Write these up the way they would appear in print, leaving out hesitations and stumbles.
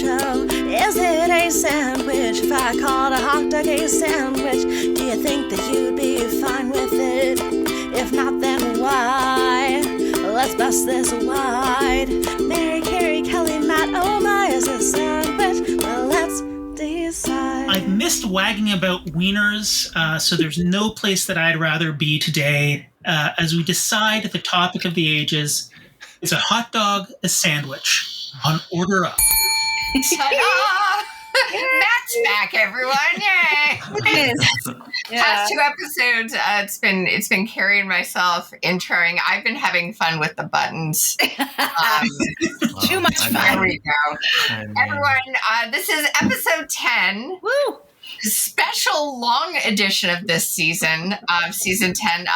show. Is it a sandwich? If I called a hot dog a sandwich, do you think that you'd be fine with it? If not, then why? Let's bust this wide. Mary, Carrie, Kelly, Matt, oh my, is it a sandwich? Well, let's decide. I've missed wagging about wieners, so there's no place that I'd rather be today as we decide the topic of the ages. Is a hot dog a sandwich? On Order Up. Ta-da! Matt's back, everyone! Yay! Past 2 episodes, it's been Carrie and myself introing. I've been having fun with the buttons. Too much fun. There we go. Everyone, this is episode 10. Woo! Special long edition of this season, of season 10.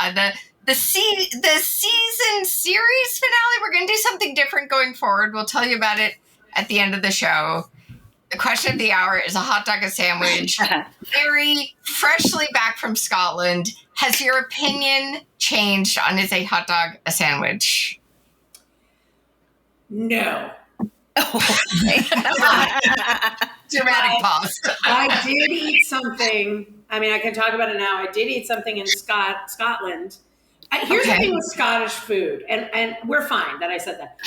The season series finale. We're going to do something different going forward. We'll tell you about it at the end of the show. The question of the hour is a hot dog a sandwich. Very freshly back from Scotland. Has your opinion changed on is a hot dog a sandwich? No. Dramatic pause. I did eat something. I mean, I can talk about it now. I did eat something in Scotland. Here's the thing with Scottish food, and we're fine that I said that.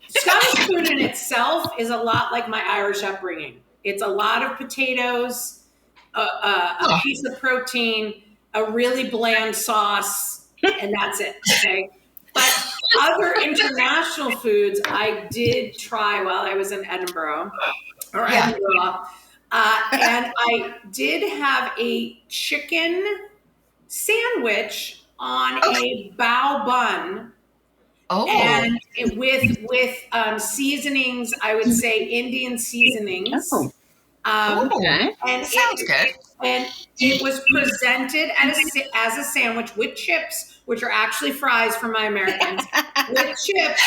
Scottish food in itself is a lot like my Irish upbringing. It's a lot of potatoes, a piece of protein, a really bland sauce, and that's it. Okay. But other international foods I did try while I was in Edinburgh, and I did have a chicken sandwich on a bao bun. Oh. And with seasonings, I would say Indian seasonings. Okay. And sounds good. And it was presented as a sandwich with chips, which are actually fries for my Americans, with chips.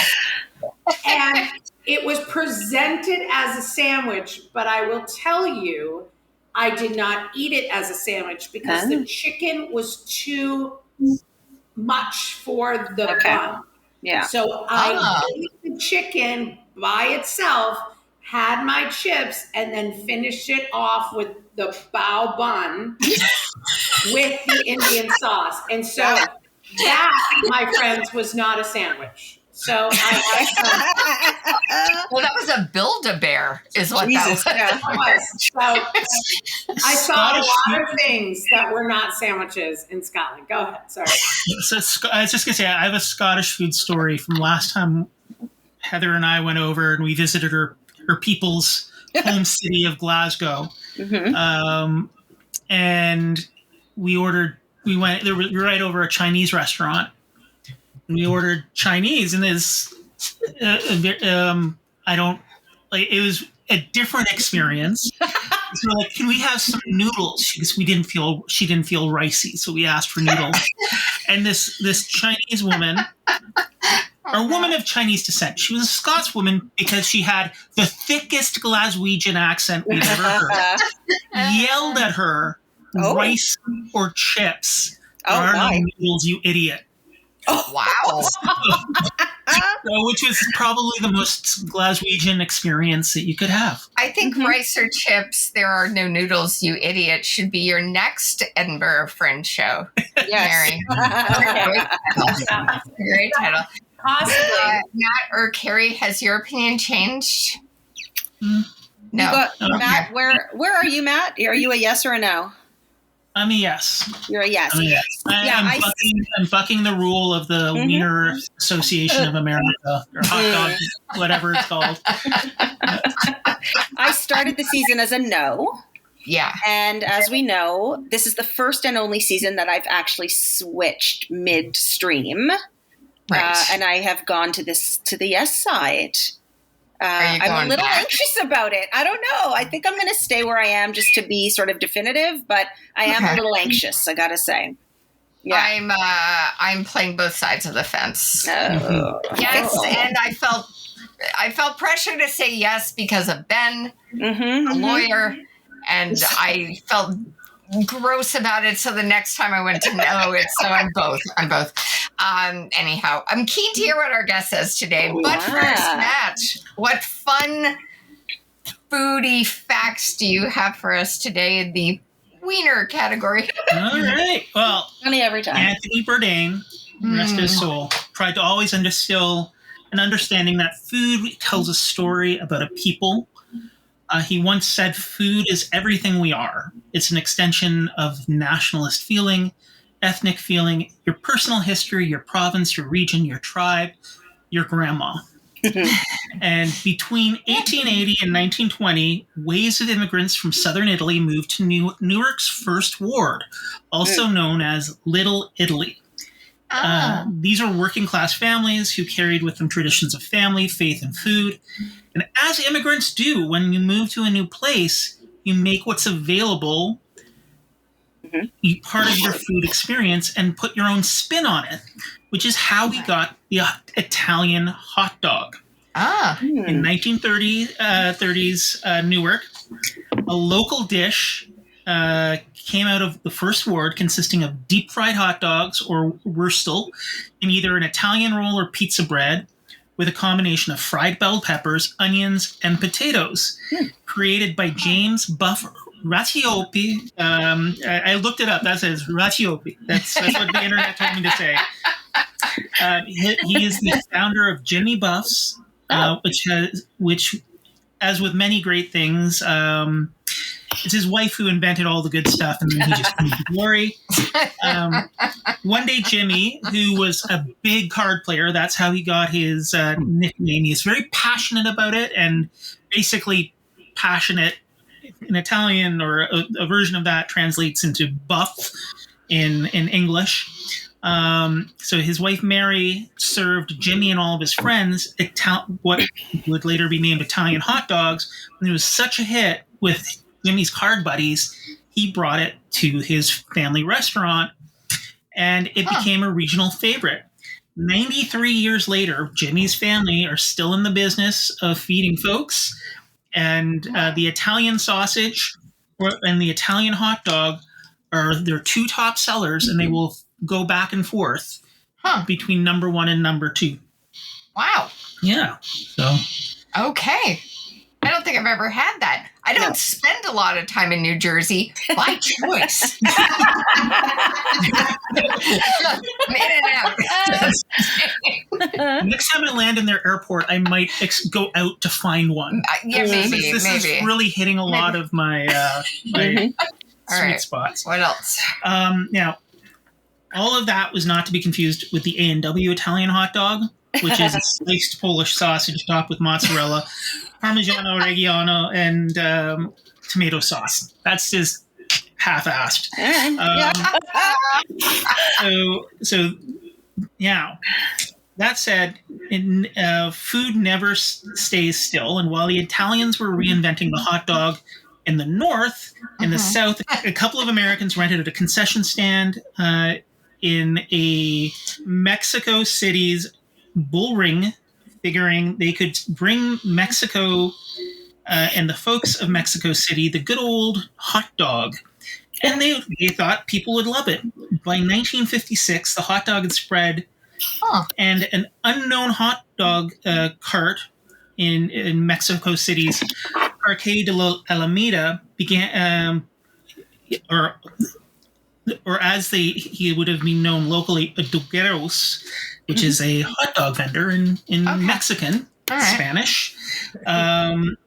And it was presented as a sandwich, but I will tell you, I did not eat it as a sandwich because the chicken was too much for the bun. Yeah. So I ate the chicken by itself, had my chips, and then finished it off with the bao bun with the Indian sauce. And so that, my friends, was not a sandwich. So well, that was a Build-A-Bear, is what Jesus, that was. So I saw a lot of things that were not sandwiches in Scotland. Go ahead. Sorry. So I was just going to say, I have a Scottish food story from last time Heather and I went over and we visited her people's home city of Glasgow. Mm-hmm. And we went right over a Chinese restaurant. We ordered Chinese, and it was a different experience. So we're like, can we have some noodles? She didn't feel ricey, so we asked for noodles. And this Chinese woman, or woman of Chinese descent, she was a Scotswoman because she had the thickest Glaswegian accent we've ever heard. Yelled at her, rice or chips. There are no noodles, you idiot. Oh, wow. Which was probably the most Glaswegian experience that you could have. I think rice or chips, there are no noodles, you idiot, should be your next Edinburgh Fringe show. Yes. Mary. Great title. Possibly. Matt or Carrie, has your opinion changed? No. Matt, where are you, Matt? Are you a yes or a no? I'm a yes. You're a yes. I'm a yes. I'm bucking the rule of the Wiener Association of America, or hot dog, whatever it's called. I started the season as a no. Yeah. And as we know, this is the first and only season that I've actually switched midstream. Right. And I have gone to the yes side. I'm a little anxious about it. I don't know. I think I'm going to stay where I am just to be sort of definitive, but I am a little anxious, I got to say. Yeah. I'm playing both sides of the fence. Oh. Yes, and I felt pressure to say yes because of Ben, the lawyer, and I felt gross about it. So the next time I went to no, so I'm both. Anyhow, I'm keen to hear what our guest says today. But first, Matt, what fun foodie facts do you have for us today in the wiener category? All right. Well, Funny every time. Anthony Bourdain, rest his soul, tried to always instill an understanding that food tells a story about a people. He once said, food is everything we are. It's an extension of nationalist feeling, ethnic feeling, your personal history, your province, your region, your tribe, your grandma. And between 1880 and 1920, waves of immigrants from southern Italy moved to Newark's First Ward, also known as Little Italy. These are working class families who carried with them traditions of family, faith, and food. And as immigrants do, when you move to a new place, you make what's available part of your food experience and put your own spin on it, which is how we got the Italian hot dog. In 1930s Newark, a local dish came out of the First Ward consisting of deep fried hot dogs or wurstel in either an Italian roll or pizza bread with a combination of fried bell peppers, onions, and potatoes, created by James Buff Ratiopi. I looked it up. That says Ratiopi. That's what the internet told me to say. He is the founder of Jimmy Buff's, which, as with many great things, it's his wife who invented all the good stuff, and then he just came to glory. One day, Jimmy, who was a big card player, that's how he got his nickname. He's very passionate about it, and basically passionate in Italian, or a version of that translates into buff in English. So his wife Mary served Jimmy and all of his friends what would later be named Italian hot dogs. And it was such a hit with Jimmy's card buddies, he brought it to his family restaurant, and it became a regional favorite. 93 years later, Jimmy's family are still in the business of feeding folks, and the Italian sausage and the Italian hot dog are their two top sellers, and they will go back and forth between number one and number two. Wow. Yeah. So. Okay. I don't think I've ever had that. I don't spend a lot of time in New Jersey by choice. I'm in and out. Next time I land in their airport, I might go out to find one. Maybe. This is really hitting a lot of my sweet spots. What else? Now, all of that was not to be confused with the A&W Italian hot dog, which is a sliced Polish sausage topped with mozzarella, Parmigiano Reggiano, and tomato sauce. That's just half-assed. That said, food never stays still. And while the Italians were reinventing the hot dog in the North, in the South, a couple of Americans rented a concession stand in a Mexico City's bull ring, figuring they could bring Mexico and the folks of Mexico City the good old hot dog. And they thought people would love it. By 1956, the hot dog had spread, and an unknown hot dog cart in Mexico City's Parque de la Alameda began, or as he would have been known locally, dogueros, which is a hot dog vendor in Mexican, Spanish.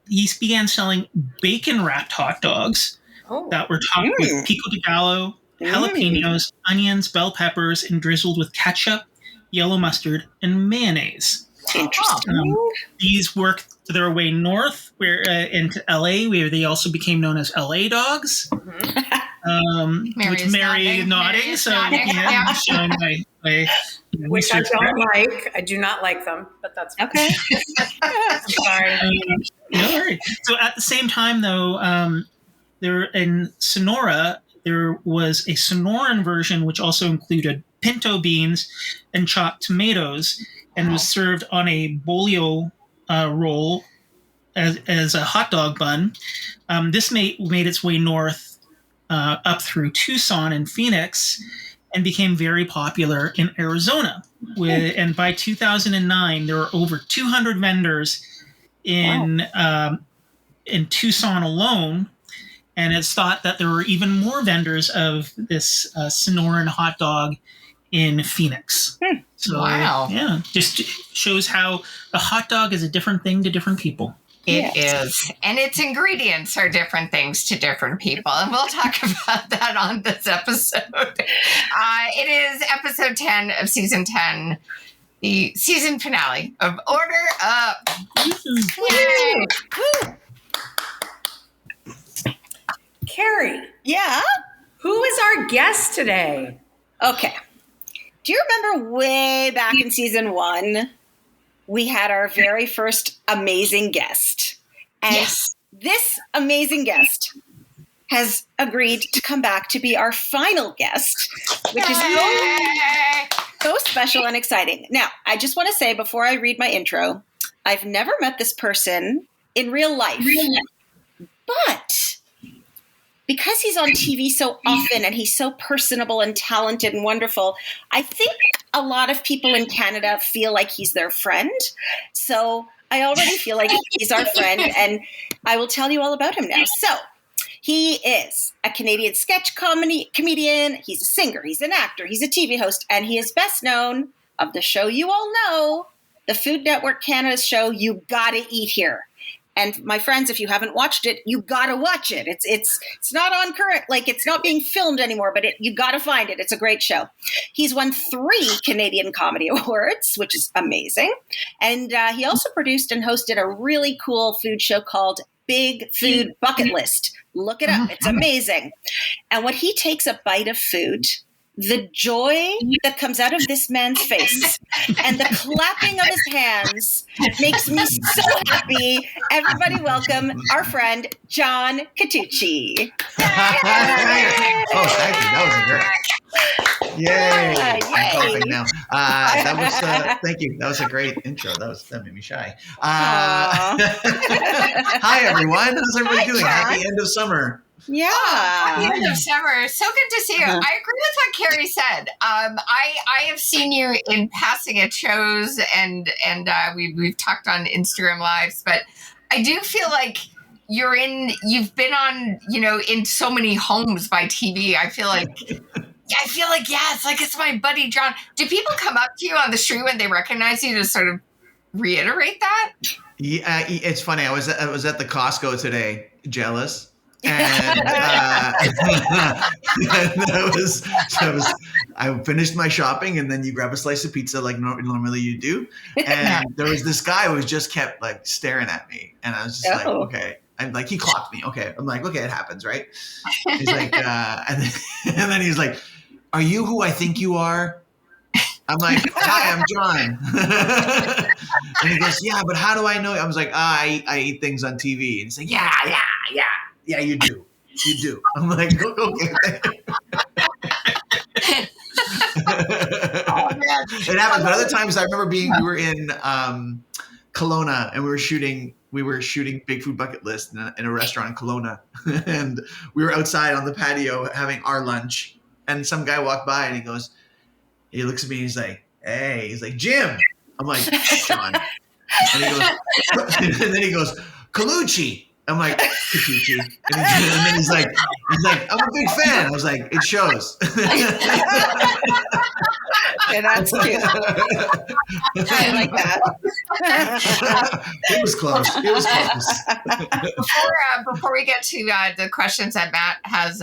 He began selling bacon-wrapped hot dogs that were topped with pico de gallo, jalapenos, onions, bell peppers, and drizzled with ketchup, yellow mustard, and mayonnaise. Interesting. These worked their way north, into LA, where they also became known as LA dogs. Which Mary is nodding, so I'm showing my which I don't like. I do not like them, but that's okay. I'm sorry. No worries. So at the same time, though, there in Sonora there was a Sonoran version which also included pinto beans and chopped tomatoes, and was served on a bolio roll as a hot dog bun. This made its way north up through Tucson and Phoenix, and became very popular in Arizona. And by 2009, there were over 200 vendors in in Tucson alone. And it's thought that there were even more vendors of this Sonoran hot dog in Phoenix. So, wow. Yeah, just shows how the hot dog is a different thing to different people. It is. And its ingredients are different things to different people. And we'll talk about that on this episode. It is episode 10 of season 10, the season finale of Order Up. Yay! Carrie. Yeah? Who is our guest today? Okay. Do you remember way back in season 1, we had our very first amazing guest? And yes. This amazing guest has agreed to come back to be our final guest, which is so special and exciting. Now, I just want to say before I read my intro, I've never met this person in real life. But because he's on TV so often and he's so personable and talented and wonderful, I think a lot of people in Canada feel like he's their friend. So I already feel like he's our friend, and I will tell you all about him now. So he is a Canadian sketch comedian. He's a singer. He's an actor. He's a TV host, and he is best known of the show you all know, the Food Network Canada's show, You Gotta Eat Here. And my friends, if you haven't watched it, you gotta watch it. It's not on current, like it's not being filmed anymore, but you gotta find it. It's a great show. He's won 3 Canadian Comedy Awards, which is amazing. And he also produced and hosted a really cool food show called Big Food Bucket List. Look it up. It's amazing. And when he takes a bite of food, the joy that comes out of this man's face and the clapping of his hands makes me so happy. Everybody welcome our friend, John Catucci. Oh, thank you. That was great. Yay. I'm perfect now. Thank you. That was a great intro. That made me shy. Hi, everyone. How's everybody doing? Happy end of summer. Yeah. Happy end of summer. So good to see you. I agree with what Carrie said. I have seen you in passing at shows and we've talked on Instagram Lives, but I do feel like you've been on, in so many homes by TV. I feel like, it's my buddy John. Do people come up to you on the street when they recognize you to sort of reiterate that? Yeah, it's funny. I was at the Costco today, jealous. And I finished my shopping, and then you grab a slice of pizza like normally you do. And there was this guy who just kept like staring at me, and I was just like, okay. I'm like, he clocked me. Okay. I'm like, okay, it happens, right? He's like, and then he's like, are you who I think you are? I'm like, hi, I'm John. And he goes, yeah, but how do I know? I was like, I eat things on TV. And he's like, yeah, you do. I'm like, okay. It happens. But other times I remember we were in Kelowna, and we were shooting Big Food Bucket List in a restaurant in Kelowna. And we were outside on the patio having our lunch, and some guy walked by, and he looks at me, and he's like, hey, he's like, Jim. I'm like, John. And then he goes, Catucci. I'm like, Catucci. And then he's like, I'm a big fan. I was like, it shows. Yeah, that's cute. I like that. It was close. Before we get to the questions that Matt has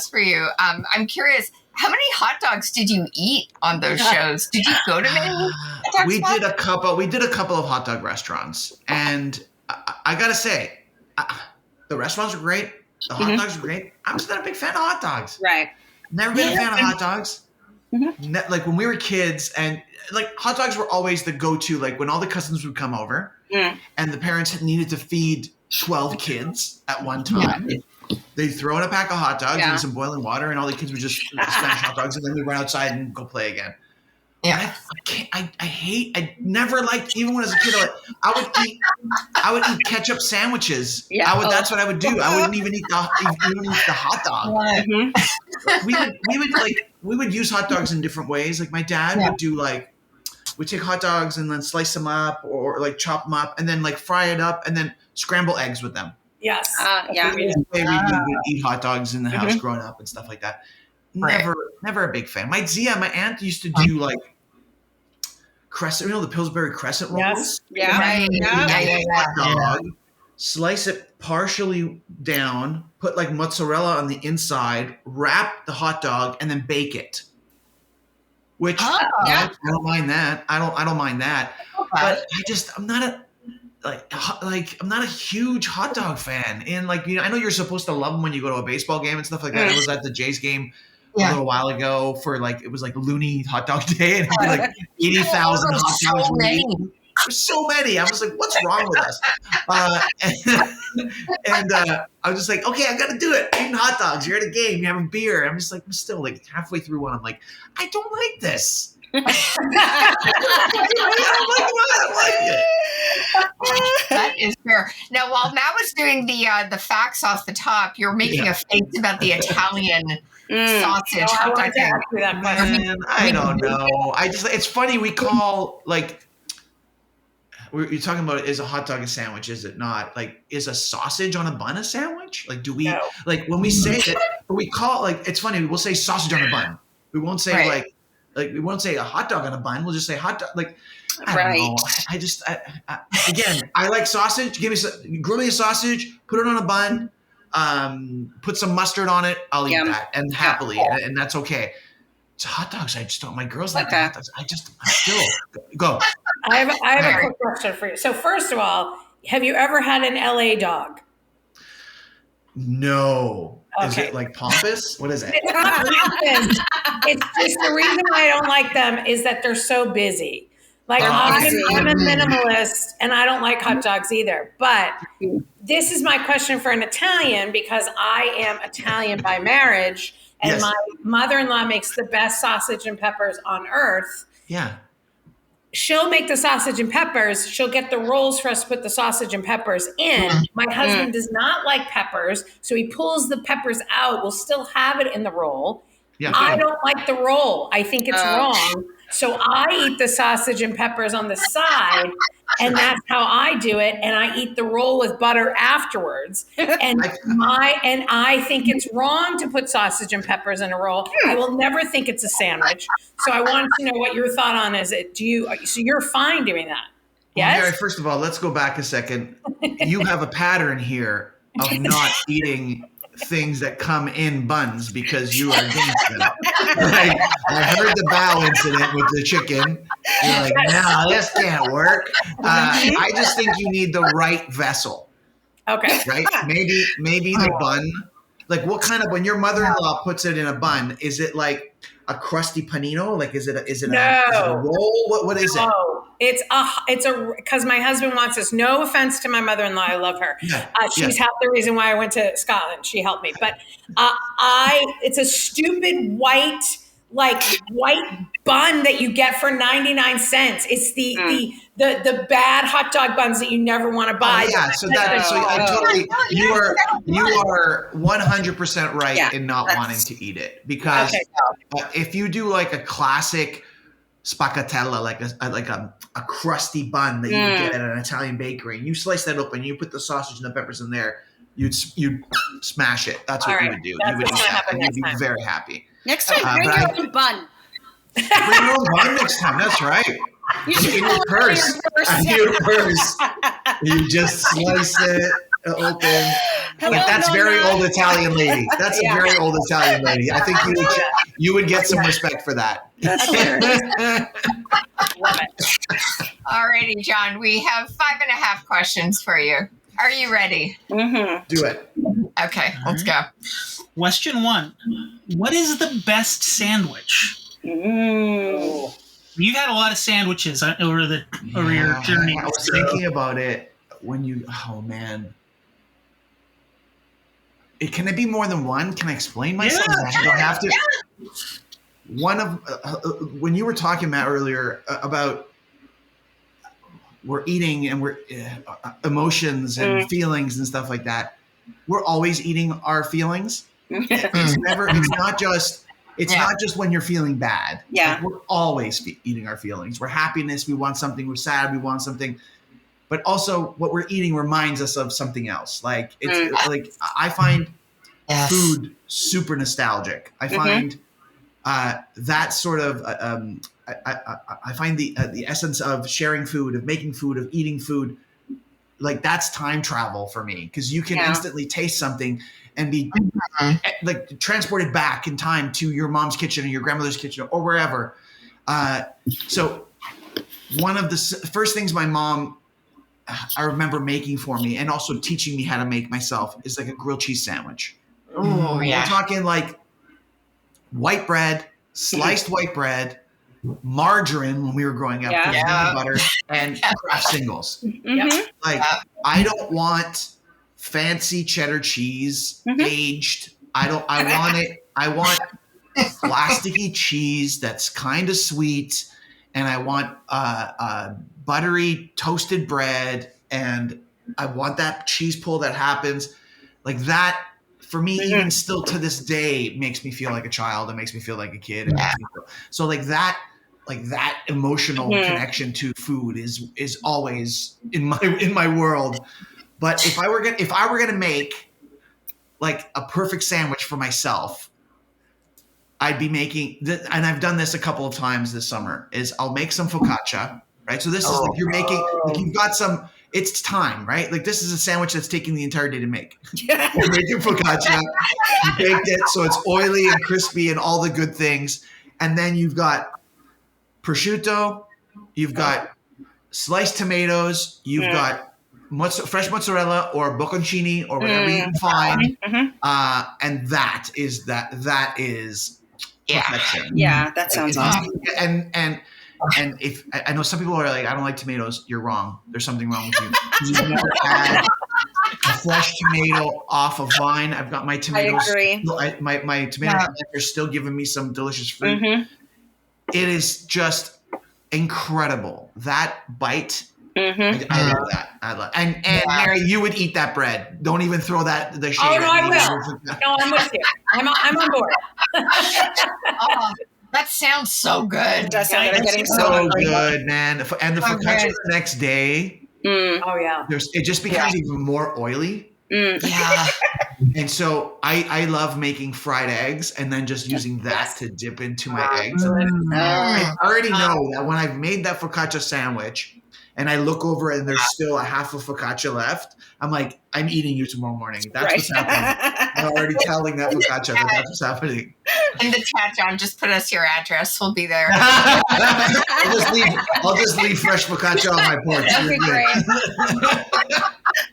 for you, I'm curious, how many hot dogs did you eat on those shows? Did you go to many? We did a couple of hot dog restaurants, and I gotta say, the restaurants were great. The hot dogs were great. I'm just not a big fan of hot dogs. Right. Never been a fan of hot dogs. Like when we were kids, and like hot dogs were always the go-to. Like when all the cousins would come over, and the parents needed to feed 12 kids at one time. They'd throw in a pack of hot dogs and some boiling water, and all the kids would just smash hot dogs, and then we'd run outside and go play again. Yeah, I never liked, even when I was a kid, I would eat ketchup sandwiches. Yeah. That's what I would do. I wouldn't even eat the hot dog. We would use hot dogs in different ways. Like my dad would do we'd take hot dogs and then slice them up or like chop them up and then like fry it up and then scramble eggs with them. Yes. Yeah. We would eat hot dogs in the house growing up and stuff like that. Never a big fan. My aunt used to do like crescent, the Pillsbury crescent rolls. Yeah. Right. Hot dog, slice it partially down, put like mozzarella on the inside, wrap the hot dog, and then bake it. Which I don't mind that. I don't mind that. Okay. But I'm not a huge hot dog fan. And I know you're supposed to love them when you go to a baseball game and stuff like that. I was at the Jays game a little while ago for it was like Looney Hot Dog Day, and it'd be like 80,000 hot dogs. There's so many. I was like, what's wrong with us? And I was just like, okay, I got to do it. Eating hot dogs. You're at a game. You're having beer. I'm still like halfway through one. I'm like, I don't like this. I don't like it. That is fair. Now, while Matt was doing the facts off the top, you're making a face about the Italian sausage hot dog thing. Man, I don't know. It's funny. We call you're talking about, is a hot dog a sandwich? Is it not? Is a sausage on a bun a sandwich? Do we when we say that? But we call it's funny. We'll say sausage on a bun. We won't say we won't say a hot dog on a bun. We'll just say hot dog. I don't know. Again, I like sausage. Grill me a sausage. Put it on a bun. Put some mustard on it. I'll eat that and happily, and that's okay. It's hot dogs. I just don't. My girls like hot dogs. I still go. I have a quick question for you. So first of all, have you ever had an LA dog? No. Okay. Is it like pompous? What is it? It's not pompous. It's just the reason why I don't like them is that they're so busy. I'm a minimalist and I don't like hot dogs either. But this is my question for an Italian, because I am Italian by marriage. And my mother-in-law makes the best sausage and peppers on earth. Yeah. She'll make the sausage and peppers. She'll get the rolls for us to put the sausage and peppers in. My husband does not like peppers, so he pulls the peppers out. We'll still have it in the roll. Yeah. I don't like the roll. I think it's wrong. So I eat the sausage and peppers on the side, and that's how I do it. And I eat the roll with butter afterwards. And I think it's wrong to put sausage and peppers in a roll. I will never think it's a sandwich. So I wanted to know what your thought on is. So you're fine doing that? Yes. Well, Mary, first of all, let's go back a second. You have a pattern here of not eating things that come in buns because you are against them. I heard the bow incident with the chicken. You're like, no, this can't work. I just think you need the right vessel. Okay. Right? Maybe the bun. What kind of, when your mother-in-law puts it in a bun, is it like a crusty panino? Is it a roll? What is it? It's because my husband wants this. No offense to my mother-in-law, I love her. She's half the reason why I went to Scotland. She helped me, but it's a stupid white bun that you get for 99 cents. It's the bad hot dog buns that you never want to buy. You are 100% right in not wanting to eat it, because if you do a classic spaccatella, like a crusty bun that you get at an Italian bakery, and you slice that open, you put the sausage and the peppers in there, you'd smash it. That's what you would do. You would eat that, and you'd be very happy. Next time, bring your own bun. Bring your own bun next time. That's right. You should in your purse. Your purse. You just slice it open. That's very old Italian lady. That's a very old Italian lady. I think you would get some respect for that. That's hilarious. Love it. All righty, John. We have 5.5 questions for you. Are you ready? Mm-hmm. Do it. Okay, let's go. Question 1. What is the best sandwich? You've had a lot of sandwiches over your journey. I was thinking about it when you. Oh man, can it be more than one? Can I explain myself? I don't have to. One of when you were talking, Matt, earlier about we're eating and we're emotions and feelings and stuff like that. We're always eating our feelings. It's not just when you're feeling bad. Yeah. We're always eating our feelings. We're happiness. We want something. We're sad. We want something. but also what we're eating reminds us of something else. Like it's like I find food super nostalgic. I find that sort of I find the essence of sharing food, of making food, of eating food, like that's time travel for me, because you can instantly taste something and be like transported back in time to your mom's kitchen or your grandmother's kitchen or wherever. So one of the first things my mom, I remember making for me and also teaching me how to make myself is like a grilled cheese sandwich. Oh, yeah. We're talking like white bread, sliced white bread, margarine when we were growing up, butter, and Kraft singles. Like I don't want fancy cheddar cheese aged. I want plasticky cheese that's kind of sweet, and I want buttery toasted bread, and I want that cheese pull that happens like that. For me, even still to this day, makes me feel like a child. It makes me feel like a kid. So like that emotional connection to food is always in my world. But if I were gonna make like a perfect sandwich for myself, I'd be making, and I've done this a couple of times this summer, is I'll make some focaccia, right? So this is like you're making, like you've got some, it's time, right? Like this is a sandwich that's taking the entire day to make. You're making focaccia, you baked it, so it's oily and crispy and all the good things. And then you've got prosciutto, you've got sliced tomatoes, you've got fresh mozzarella or bocconcini or whatever you can find, and that is perfection. Yeah, that sounds awesome. And if I know some people are like, I don't like tomatoes, you're wrong. There's something wrong with you. You've never had a fresh tomato off a vine. I've got my tomatoes. I agree. My tomato are still giving me some delicious fruit. It is just incredible. That bite. I love that. I love, and Mary, you would eat that bread. Don't even throw the shade. Oh no, I will. No, I'm with you. I'm on board. That sounds so good. It does sound like I'm getting so good, man. And the focaccia the next day. Oh yeah. It just becomes even more oily. Yeah. And so I love making fried eggs and then just using that to dip into my eggs. I already know that when I've made that focaccia sandwich and I look over and there's still a half of focaccia left, I'm like, I'm eating you tomorrow morning. That's what's happening. I'm already telling that focaccia that that's what's happening. In the chat, John, just put us your address. We'll be there. I'll just leave fresh focaccia on my porch. That'd be great.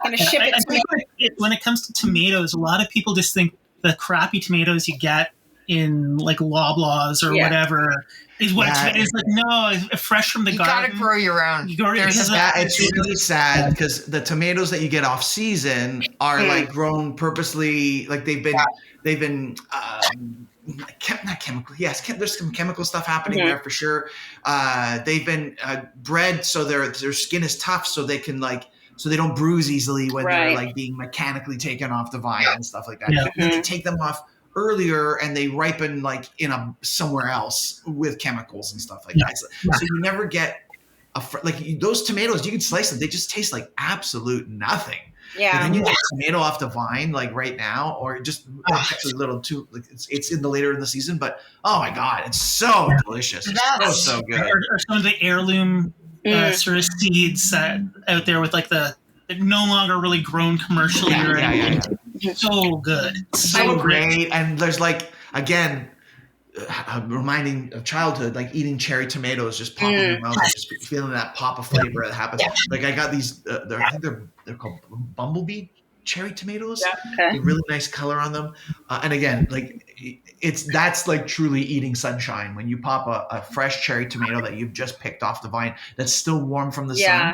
I'm gonna ship it to me. When it comes to tomatoes, a lot of people just think the crappy tomatoes you get in like Loblaws or whatever is what it's like. No, it's fresh from the garden. You gotta grow your own. It's really sad because the tomatoes that you get off season are like grown purposely, like they've been not chemical. Yes, there's some chemical stuff happening there for sure. They've been bred so their skin is tough, so they can so they don't bruise easily when they're like being mechanically taken off the vine and stuff like that. You have to take them off earlier and they ripen like in somewhere else with chemicals and stuff like that. So you never get those tomatoes. You can slice them; they just taste like absolute nothing. Yeah. And then you get a tomato off the vine like right now, or just actually a little too. Like it's in the later in the season, but oh my god, it's so delicious. It's so good. Or some of the heirloom sort of seeds out there with like the no longer really grown commercially. So good. So great. And there's like, again, reminding of childhood, like eating cherry tomatoes, just popping in your mouth, just feeling that pop of flavor that happens. Like I got these, I think they're called bumblebee cherry tomatoes. Really nice color on them. And again, like that's like truly eating sunshine when you pop a fresh cherry tomato that you've just picked off the vine that's still warm from the sun.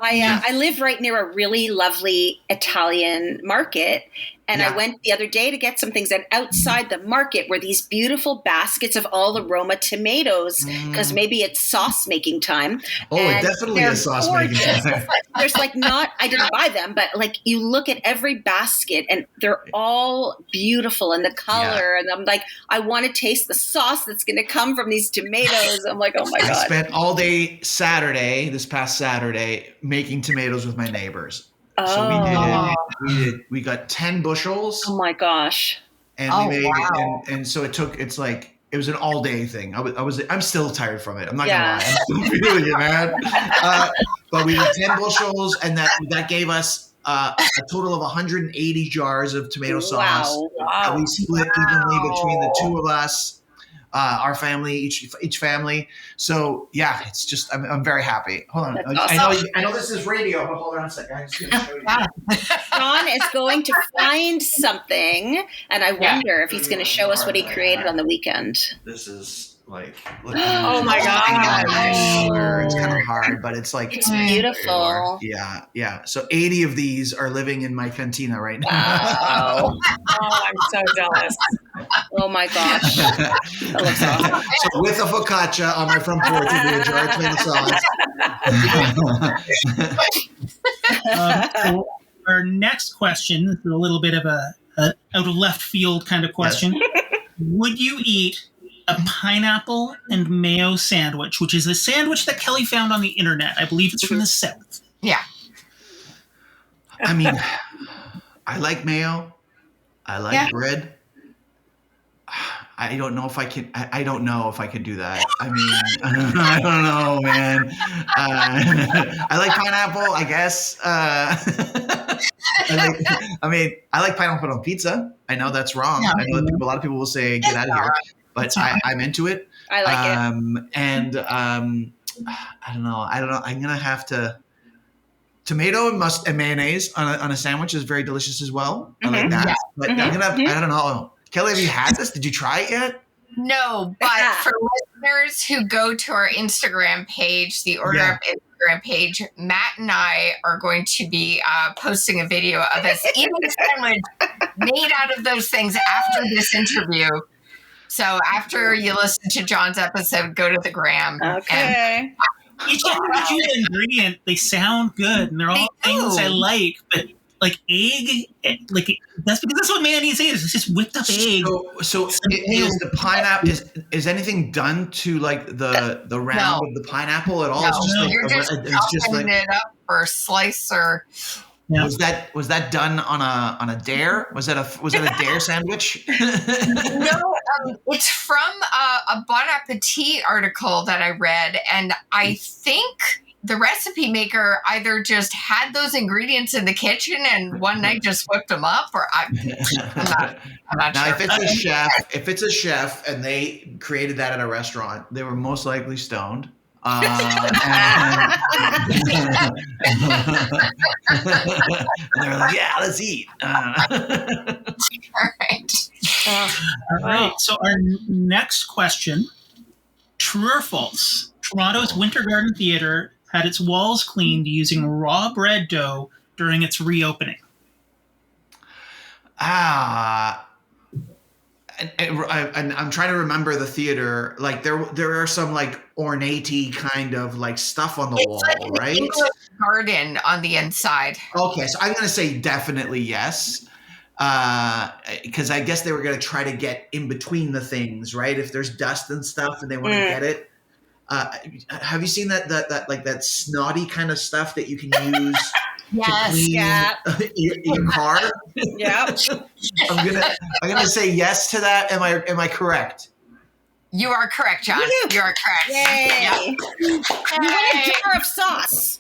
I live right near a really lovely Italian market, And I went the other day to get some things, and outside the market were these beautiful baskets of all aroma tomatoes, because maybe it's sauce making time. Oh, it definitely is sauce making time. There's like I didn't buy them, but like you look at every basket and they're all beautiful in the color. And I'm like, I want to taste the sauce that's going to come from these tomatoes. I'm like, oh my God. I spent all day this past Saturday, making tomatoes with my neighbors. So we got 10 bushels. Oh my gosh. And we made and so it was an all day thing. I'm still tired from it. I'm not gonna lie. I'm still feeling it, man. But we did 10 bushels, and that gave us a total of 180 jars of tomato sauce. Wow. We split evenly between the two of us. Our family, each family. So yeah, it's just I'm very happy. Hold on, awesome. I know this is radio, but hold on a second. I'm just gonna show you. Sean is going to find something, and I wonder if he's going to show us what he created on the weekend. This is like, oh my God, it's kind of hard, but it's like it's beautiful. Yeah. So 80 of these are living in my cantina right now. Wow. Oh, I'm so jealous. Oh my gosh, that looks awesome. So with a focaccia on my front porch with a jar of tomato sauce. So our next question is a little bit of a out of left field kind of question. Would you eat a pineapple and mayo sandwich, which is a sandwich that Kelly found on the internet? I believe it's from the South. Yeah. I mean, I like mayo. I like bread. I don't know if I can. I don't know if I can do that. I mean, I don't know, man. I like pineapple, I guess. I like pineapple on pizza. I know that's wrong. Yeah. I know that a lot of people will say, "Get out of here," but I'm into it. I like it. And I don't know. I'm gonna have to. Tomato and mayonnaise on a sandwich is very delicious as well. I like that. Yeah. But I don't know. Kelly, have you had this? Did you try it yet? No, but for listeners who go to our Instagram page, the Order Up Instagram page, Matt and I are going to be posting a video of us eating a sandwich made out of those things after this interview. So after you listen to John's episode, go to the gram. Okay. Each individual ingredient, they sound good, and they're all things I like, but like egg, like that's because that's what mayonnaise is. It's just whipped up egg. So is the pineapple is anything done to like the round of the pineapple at all? No, It's just chopping it up or slice or. Yeah. Was that done on a dare? Was that a dare sandwich? No, it's from a Bon Appetit article that I read, and I think the recipe maker either just had those ingredients in the kitchen and one night just whipped them up, or I'm not now, sure. if it's a chef and they created that at a restaurant, they were most likely stoned. And they were like, "Yeah, let's eat." All right. So our next question: true or false? Toronto's Winter Garden Theatre had its walls cleaned using raw bread dough during its reopening. And I'm trying to remember the theater. Like there are some like ornate kind of like stuff on the wall, like right? English garden on the inside. Okay, so I'm going to say definitely yes, because I guess they were going to try to get in between the things, right? If there's dust and stuff, and they want to get it. Have you seen that snotty kind of stuff that you can use? Yes, your car. Yeah. I'm gonna say yes to that. Am I correct? You are correct, John. You are correct. Yay! Yep. You want a jar of sauce?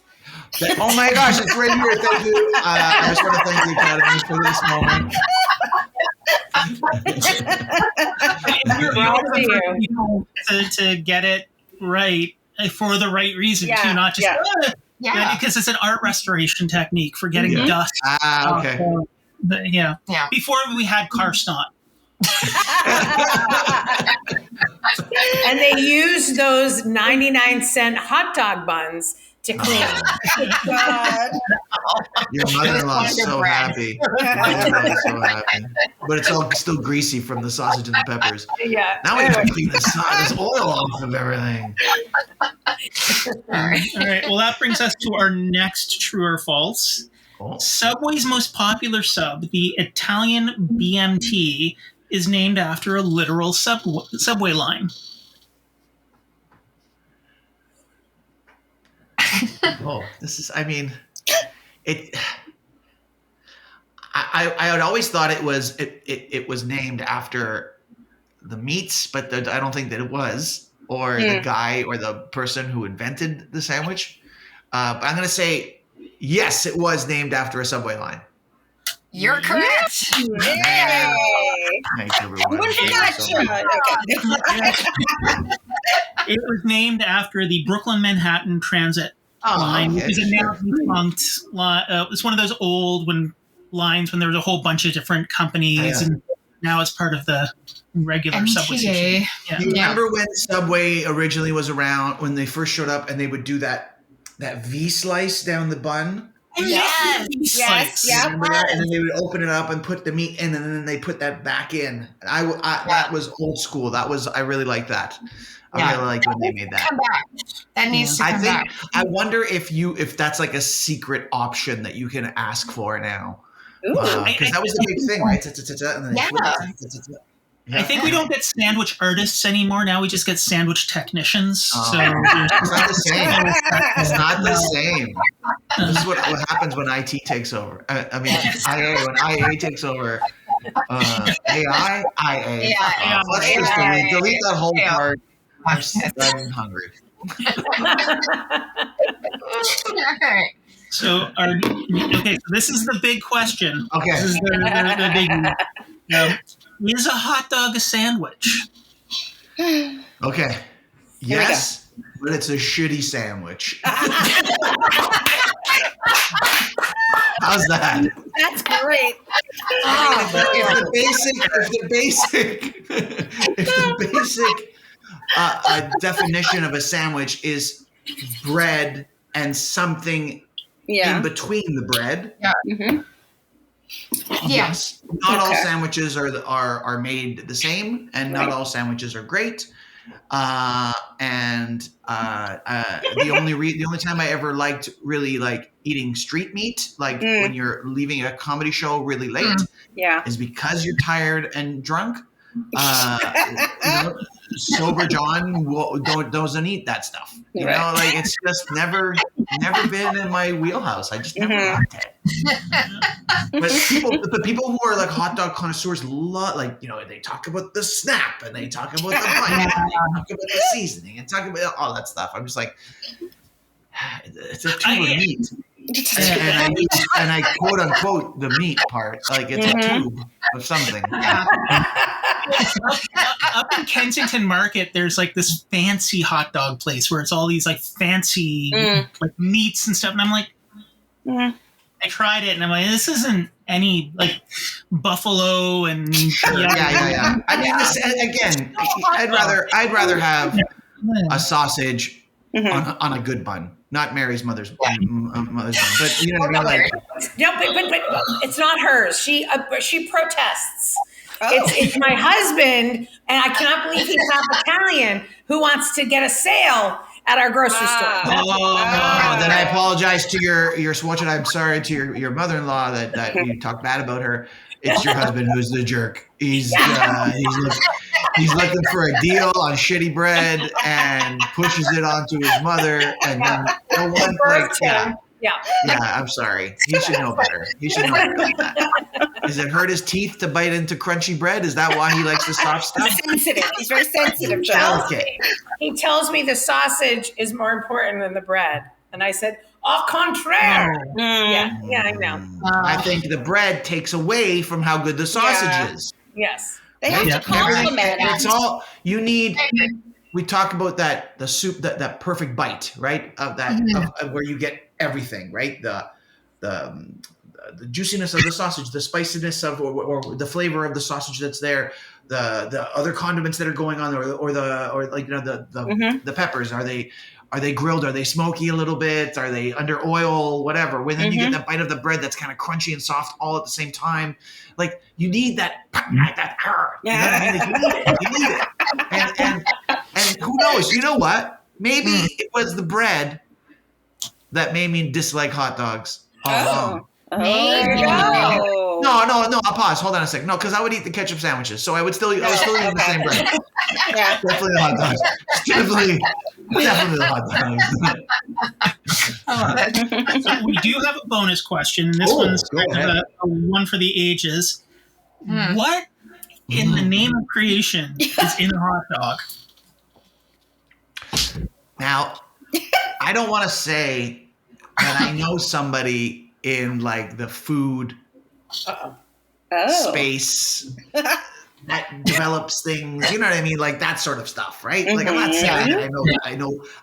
Oh my gosh, it's right here. Thank you. I just want to thank the Academy for this moment. To get it right for the right reason too, not just because it's an art restoration technique for getting dust. Okay. Yeah. Before we had car snot. And they use those 99-cent hot dog buns to clean. God. Your mother-in-law is so happy. Your mother-in-law is so happy. But it's all still greasy from the sausage and the peppers. Yeah. Now we gotta clean this oil off of everything. All right. Well, that brings us to our next true or false. Oh. Subway's most popular sub, the Italian BMT, is named after a literal subway line. Oh, this is. I mean, it. I had always thought it was named after the meats, but I don't think that it was, or the guy or the person who invented the sandwich. But I'm gonna say yes, it was named after a subway line. You're correct. Yay. Thanks, everyone. What forgot you? It was named after the Brooklyn Manhattan Transit line, which is a now defunct line. It's one of those old lines when there was a whole bunch of different companies, and now it's part of the regular subway station. Yeah. Do you remember when Subway originally was around, when they first showed up and they would do that V slice down the bun? Yes. Remember that? And then they would open it up and put the meat in, and then they put that back in. That was old school. I really like that. I really like when they made that. Come back. That needs to come back. I wonder if that's like a secret option that you can ask for now. Because that was the big thing, right? I think we don't get sandwich artists anymore. Now we just get sandwich technicians. So it's not the same. It's not the same. This is what happens when IT takes over. When IA takes over. AI. Let's just delete that whole part. I'm hungry. So this is the big question. Okay. This is the big one. Is a hot dog a sandwich? Okay. Yes, but it's a shitty sandwich. How's that? That's great. If the basic definition of a sandwich is bread and something in between the bread. Yeah. Mm-hmm. Yes. Not all sandwiches are made the same, and not all sandwiches are great. And the only time I ever liked really like eating street meat, like when you're leaving a comedy show really late, is because you're tired and drunk. Sober John doesn't eat that stuff. You know, like it's just never been in my wheelhouse. I just never liked it. But people who are like hot dog connoisseurs they talk about the snap and they talk about the bite, and they talk about the seasoning and talk about all that stuff. I'm just like, it's a tube of meat. And I quote unquote the meat part, like it's a tube of something. Up in Kensington Market, there's like this fancy hot dog place where it's all these like fancy like meats and stuff, and I'm like, I tried it, and I'm like, this isn't any like buffalo and yeah. I mean, again, I'd rather have a sausage on a good bun. Not Mary's mother's bun, but you know what I mean. Like, no, but it's not hers. She protests. It's my husband, and I cannot believe he's half Italian, who wants to get a sale at our grocery store. Then I apologize to your swatch, and I'm sorry to your mother-in-law that you talked bad about her. It's your husband who's the jerk. He's looking for a deal on shitty bread and pushes it onto his mother, and then no one I'm sorry. He should know better. He should know better than that. Does it hurt his teeth to bite into crunchy bread? Is that why he likes the soft stuff? He's sensitive. He's very sensitive. He tells me the sausage is more important than the bread, and I said, au contraire. Yeah, I know. I think the bread takes away from how good the sausage is. Yes. They have to compliment it. It's all you need. We talk about the soup, that perfect bite, right? Of that, of where you get everything, right? The juiciness of the sausage, the spiciness of, or the flavor of the sausage that's there, the other condiments that are going on, or the peppers. Are Are they grilled? Are they smoky a little bit? Are they under oil? Whatever. When then you get that bite of the bread that's kind of crunchy and soft all at the same time. Like you need that. You know what I mean? Like, you need it. And who knows? You know what? Maybe it was the bread that made me dislike hot dogs all along. There you go. No. I'll pause. Hold on a second. No, because I would eat the ketchup sandwiches, so I was still eating the same bread. Yeah. Definitely the hot dogs. Definitely the hot dogs. I love it. So we do have a bonus question, and this one's kind of a one for the ages. What in the name of creation is in a hot dog? Now, I don't want to say that I know somebody in like the food space that develops things, you know what I mean? Like that sort of stuff, right? Like I'm not saying that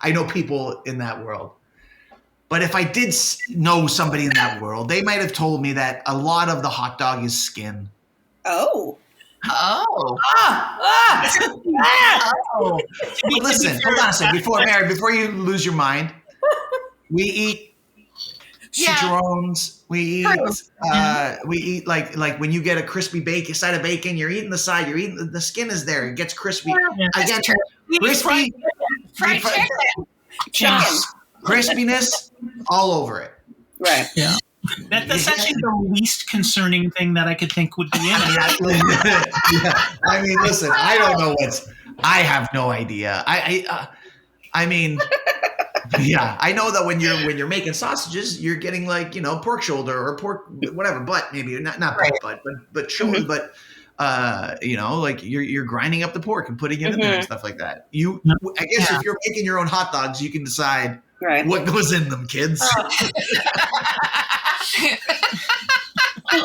I know people in that world. But if I did know somebody in that world, they might have told me that a lot of the hot dog is skin. Oh. Listen, hold on a second. Before you lose your mind, we eat chicharrones. We eat like when you get a crispy side of bacon, you're eating the side. You're eating the skin is there. It gets crispy. Again, crispy Fried chicken. Crispiness all over it. Right. Yeah. That's actually the least concerning thing that I could think would be in it. I mean, listen, I don't know I have no idea. I mean, yeah, I know that when you're making sausages, you're getting like, pork shoulder or pork, whatever, butt, maybe not pork butt, but shoulder, but like you're grinding up the pork and putting it in there and stuff like that. I guess if you're making your own hot dogs, you can decide what goes in them, kids.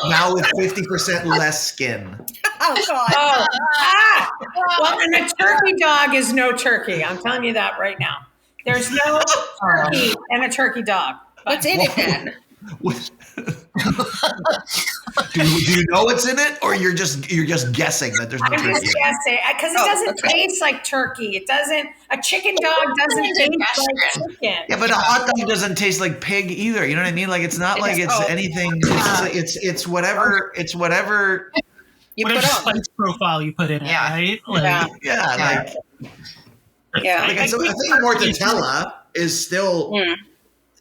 Now with 50% less skin. Oh God. Well, and a turkey dog is no turkey. I'm telling you that right now. There's no turkey in a turkey dog. What's in it then? Do you know what's in it, or you're just guessing that there's no turkey? I'm just guessing because it doesn't taste like turkey. It doesn't. A chicken dog doesn't taste like chicken. Yeah, but a hot dog doesn't taste like pig either. You know what I mean? Like it's not like it's anything. It's whatever. It's whatever. Whatever spice profile you put in it, right? Like, I think mortadella is still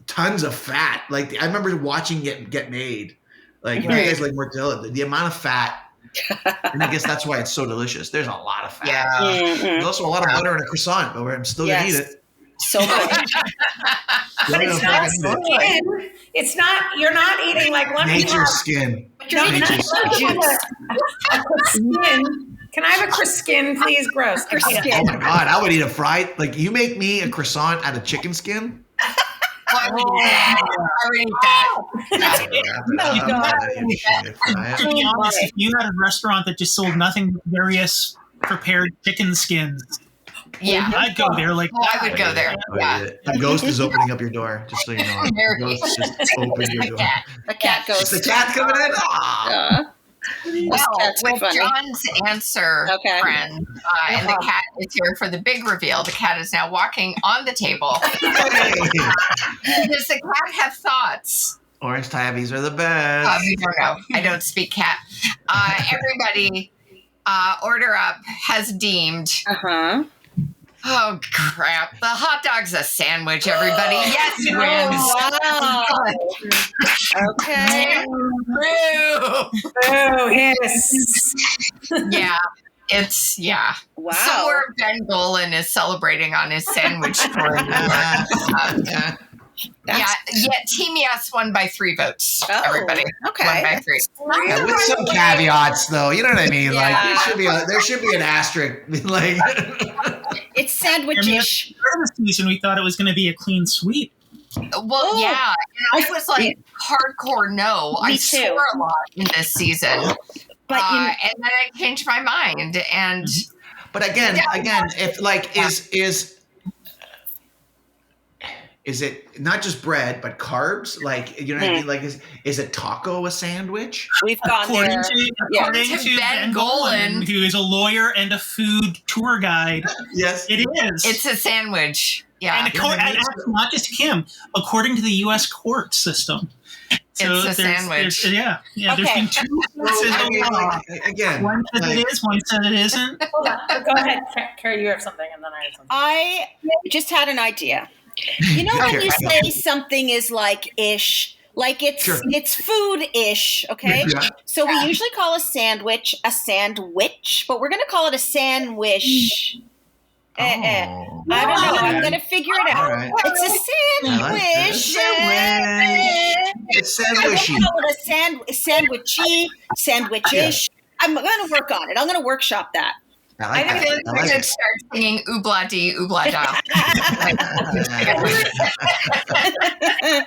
tons of fat. Like I remember watching it get made. Like you guys like mortadella, the amount of fat, and I guess that's why it's so delicious. There's a lot of fat. Yeah. There's also a lot of butter in a croissant, but I'm still gonna eat it. So good. But it's not skin. It's not. You're not eating like nature's skin. Nature's skin. Can I have a skin, please? Gross. Oh my God, I would eat a fried. Like you make me a croissant out of chicken skin. I would eat that. To be honest, if you had a restaurant that just sold nothing but various prepared chicken skins, I'd go there. Like I would go there. The ghost is opening up your door, just so you know. The ghost just opened your door. The cat goes. Is the cat coming in? Well, with John's answer, friend, and the cat is here for the big reveal. The cat is now walking on the table. Does the cat have thoughts? Orange tabbies are the best. I don't know. I don't speak cat. Everybody, order up has deemed. Oh, crap. The hot dog's a sandwich, everybody. Yes, wins. Wow. Okay. Oh, yes. Yeah. It's, Wow. Somewhere Ben Golan is celebrating on his sandwich tour. Team Yes won by 3 votes. Everybody. Okay. Won by 3. Yeah, with some caveats, though. You know what I mean? Like there should be an asterisk. Like it's sandwich-ish. For the season, we thought it was going to be a clean sweep. Well, and I was like hardcore no. I swore a lot in this season, but and then I changed my mind. And but again, if like is it not just bread but carbs? Like you know what I mean? Like is a taco a sandwich? We've gone there. According to Ben Golan, who is a lawyer and a food tour guide. Yes, it is. It's a sandwich. Yeah. And actually not just Kim, according to the U.S. court system. So it's a sandwich. There's been two courses again. One said it is, one said it isn't. Hold on. Go ahead, Carrie. You have something, and then I have something. I just had an idea. You know when you say something is like ish, like it's food-ish, okay? Yeah. So we usually call a sandwich, but we're going to call it a sandwich. Oh. I don't know. I'm going to figure it out. Right. It's a sandwich. It's sandwichy. I'm going to call it a sandwichy, sandwich-ish. I'm going to work on it. I'm going to workshop that. I I think like we're it. going to start singing oobla dee, oobla da.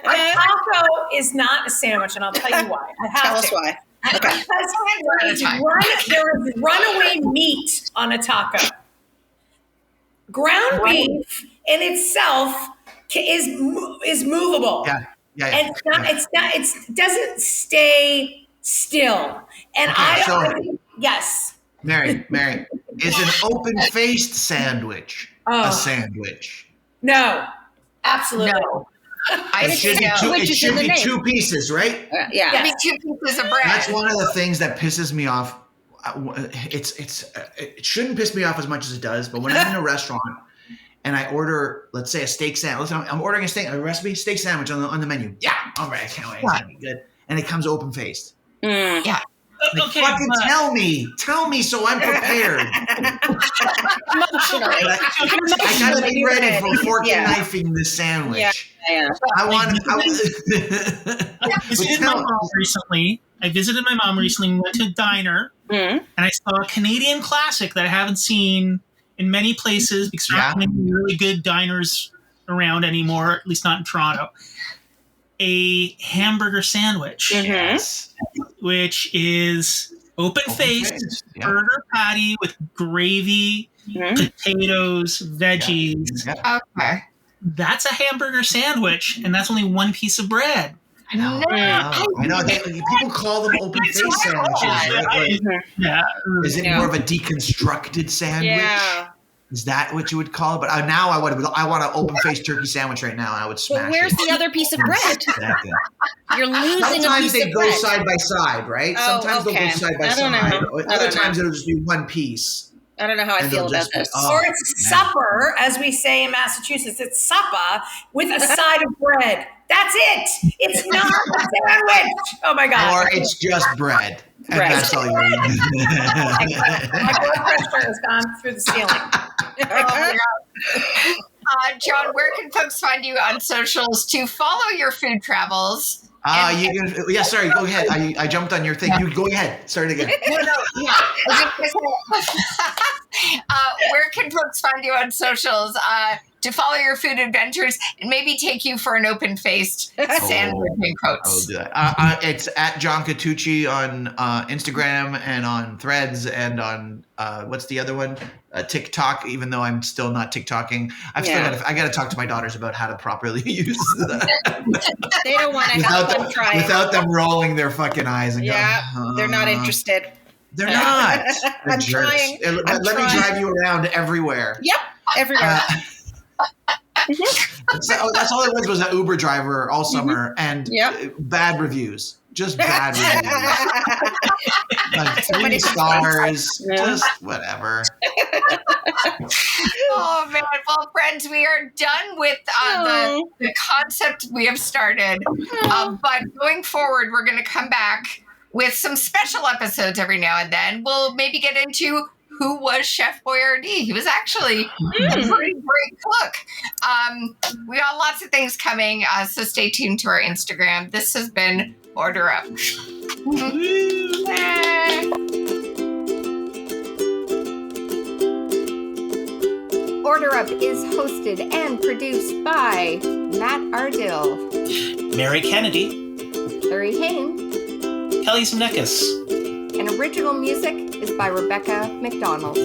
A taco is not a sandwich, and I'll tell you why. I have Tell us to. why. Because there is runaway meat on a taco. Ground beef in itself is movable. Yeah. And it doesn't stay still. And yes. Mary, is an open-faced sandwich a sandwich? No, absolutely. No. It should be two pieces, right? Yeah. It'd be 2 pieces of bread. That's one of the things that pisses me off. It shouldn't piss me off as much as it does, but when I'm in a restaurant and I order, let's say, a steak sandwich, I'm ordering a steak sandwich on the menu. Yeah, all right, I can't wait. It's gonna be good, and it comes open-faced. Yeah. Okay, fucking tell me so I'm prepared. Emotionally. I gotta be ready for fork and knifing this sandwich. Yeah. I want. I visited my mom recently. We went to a diner, and I saw a Canadian classic that I haven't seen in many places because there aren't many really good diners around anymore, at least not in Toronto. A hamburger sandwich, Yes. which is open-faced burger patty with gravy, potatoes, veggies. Yeah. Okay. That's a hamburger sandwich, and that's only one piece of bread. I know. People call them open-faced sandwiches. Right? Is it more of a deconstructed sandwich? Yeah. Is that what you would call it? But now I want an open-faced turkey sandwich right now, and I would smash But where's it. the other piece of bread? You're losing Sometimes a piece they of go bread. side by side, right? Oh, Sometimes they'll go side by I don't side. know. Other times it'll just be one piece. I don't know how I And feel they'll about just be- this. oh. Or it's supper, as we say in Massachusetts. It's supper with a side of bread. That's it. It's not a sandwich. Oh my God. Or it's just bread. And that's all you need. My blood pressure has gone through the ceiling. John, where can folks find you on socials to follow your food travels? Sorry, go ahead. I jumped on your thing. You go ahead. Start again. Where can folks find you on socials to follow your food adventures and maybe take you for an open-faced sandwich in quotes? I will do that. It's at John Catucci on Instagram and on Threads and on what's the other one? TikTok. Even though I'm still not TikToking, I got to talk to my daughters about how to properly use that. They don't want to help them try it. Without them rolling their fucking eyes and going, they're not interested. They're not. They're I'm jerks. trying. Let me drive you around everywhere. Yep, everywhere. That's all it was an Uber driver all summer and bad reviews. Just bad reviews. Like 3 stars, just whatever. Oh man! Well, friends, we are done with the concept we have started. But going forward, we're going to come back with some special episodes every now and then. We'll maybe get into who was Chef Boyardee. He was actually a pretty great cook. We got lots of things coming, so stay tuned to our Instagram. This has been Order Up. Order Up is hosted and produced by Matt Ardill, Mary Kennedy, Larry Hayne, Kelly Zemeckis. and original music is by Rebecca McDonald.